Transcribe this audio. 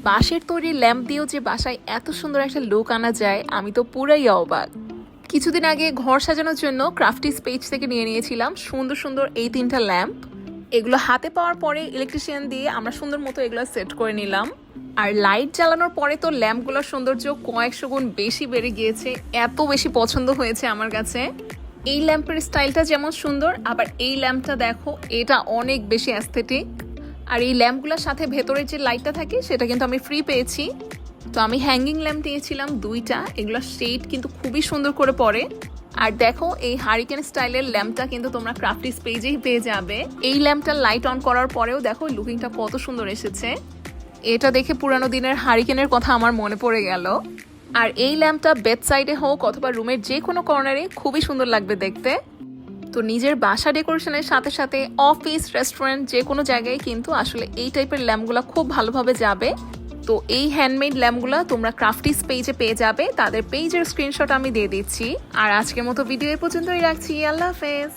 বাঁশের তৈরি ল্যাম্প দিয়েও যে বাসায় এত সুন্দর একটা লুক আনা যায়, আমি তো পুরাই অবাক। কিছুদিন আগে ঘর সাজানোর জন্য ক্রাফটিস পেজ থেকে নিয়ে নিয়েছিলাম সুন্দর সুন্দর এই 3টা ল্যাম্প। এগুলো হাতে পাওয়ার পরে ইলেকট্রিশিয়ান দিয়ে আমরা সুন্দর মতো এগুলো সেট করে নিলাম। আর লাইট জ্বালানোর পরে তো ল্যাম্পগুলোর সৌন্দর্য কয়েকশো গুণ বেশি বেড়ে গিয়েছে, এত বেশি পছন্দ হয়েছে আমার কাছে। এই ল্যাম্পের স্টাইলটা যেমন সুন্দর, আবার এই ল্যাম্পটা দেখো, এটা অনেক বেশি অ্যাস্থেটিক। আর এই ল্যাম্পগুলোর সাথে ভেতরের যে লাইটটা থাকে সেটা কিন্তু আমি ফ্রি পেয়েছি। তো আমি হ্যাঙ্গিং ল্যাম্প নিয়েছিলাম 2টা, এগুলোর শেড কিন্তু খুবই সুন্দর করে পড়ে। আর দেখো, এই হারিকেন স্টাইলের ল্যাম্পটা কিন্তু তোমরা ক্রাফটিস পেজেই পেয়ে যাবে। এই ল্যাম্পটা লাইট অন করার পরেও দেখো লুকিংটা কত সুন্দর এসেছে। এটা দেখে পুরানো দিনের হারিকেনের কথা আমার মনে পড়ে গেল। আর এই ল্যাম্পটা বেড সাইডে হোক অথবা রুমের যে কোনো কর্নারে খুবই সুন্দর লাগবে দেখতে। তো নিজের বাসা ডেকোরেশনের সাথে সাথে অফিস, রেস্টুরেন্ট যে কোনো জায়গায় কিন্তু আসলে এই টাইপের ল্যাম্পগুলো খুব ভালোভাবে যাবে। তো এই হ্যান্ডমেড ল্যাম্পগুলো তোমরা ক্রাফটিস পেজে পেয়ে যাবে, তাদের পেজের স্ক্রিনশট আমি দিয়ে দিচ্ছি। আর আজকের মতো ভিডিও এ পর্যন্তই রাখছি। আল্লাহ হাফেজ।